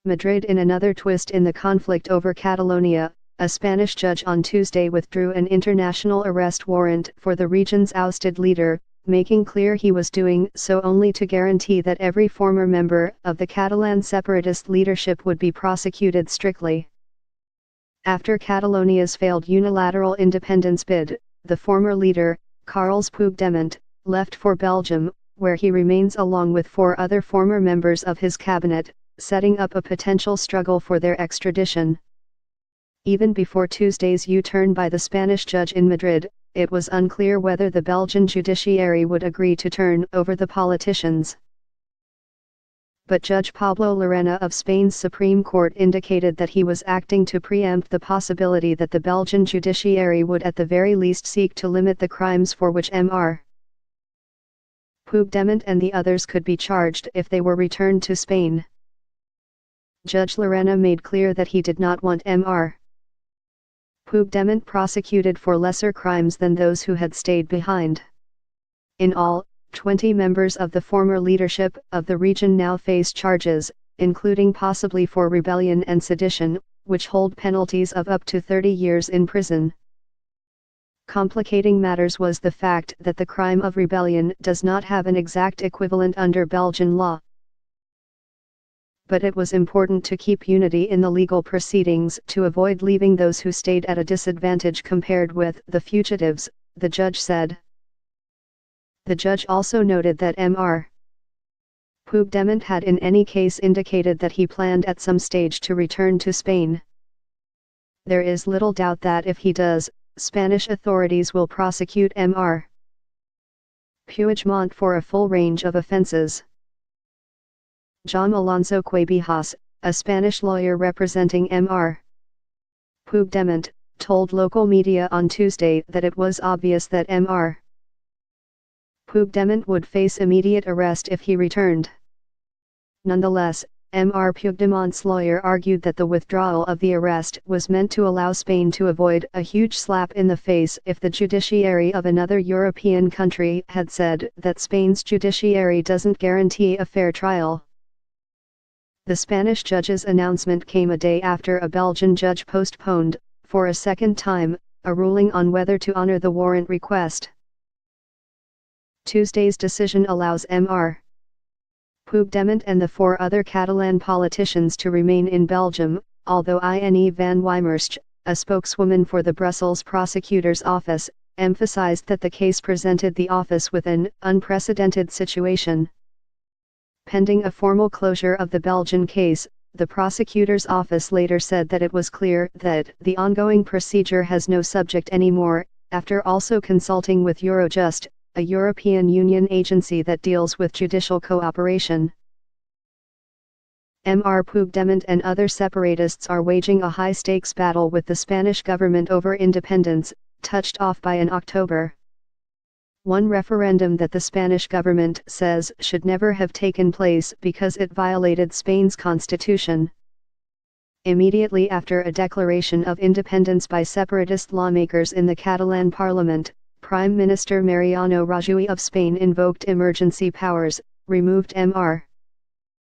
Madrid. In another twist in the conflict over Catalonia, a Spanish judge on Tuesday withdrew an international arrest warrant for the region's ousted leader, making clear he was doing so only to guarantee that every former member of the Catalan Separatist leadership would be prosecuted strictly. After Catalonia's failed unilateral independence bid, the former leader, Carles Puigdemont, left for Belgium, where he remains along with 4 other former members of his cabinet, setting up a potential struggle for their extradition. Even before Tuesday's U-turn by the Spanish judge in Madrid, it was unclear whether the Belgian judiciary would agree to turn over the politicians. But Judge Pablo Llarena of Spain's Supreme Court indicated that he was acting to preempt the possibility that the Belgian judiciary would at the very least seek to limit the crimes for which Mr. Puigdemont and the others could be charged if they were returned to Spain. Judge Llarena made clear that he did not want Mr. Puigdemont prosecuted for lesser crimes than those who had stayed behind. In all, 20 members of the former leadership of the region now face charges, including possibly for rebellion and sedition, which hold penalties of up to 30 years in prison. Complicating matters was the fact that the crime of rebellion does not have an exact equivalent under Belgian law. But it was important to keep unity in the legal proceedings to avoid leaving those who stayed at a disadvantage compared with the fugitives, the judge said. The judge also noted that Mr. Puigdemont had in any case indicated that he planned at some stage to return to Spain. There is little doubt that if he does, Spanish authorities will prosecute Mr. Puigdemont for a full range of offenses. Jaume Alonso Cuevillas, a Spanish lawyer representing Mr. Puigdemont, told local media on Tuesday that it was obvious that Mr. Puigdemont would face immediate arrest if he returned. Nonetheless, Mr. Puigdemont's lawyer argued that the withdrawal of the arrest was meant to allow Spain to avoid a huge slap in the face if the judiciary of another European country had said that Spain's judiciary doesn't guarantee a fair trial. The Spanish judge's announcement came a day after a Belgian judge postponed, for a second time, a ruling on whether to honor the warrant request. Tuesday's decision allows Mr. Puigdemont and the 4 other Catalan politicians to remain in Belgium, although Ine van Wijmerst, a spokeswoman for the Brussels prosecutor's office, emphasized that the case presented the office with an unprecedented situation. Pending a formal closure of the Belgian case, the prosecutor's office later said that it was clear that the ongoing procedure has no subject anymore, after also consulting with Eurojust, a European Union agency that deals with judicial cooperation. Mr. Puigdemont and other separatists are waging a high-stakes battle with the Spanish government over independence, touched off by in October. One referendum that the Spanish government says should never have taken place because it violated Spain's constitution. Immediately after a declaration of independence by separatist lawmakers in the Catalan parliament, Prime Minister Mariano Rajoy of Spain invoked emergency powers, removed Mr.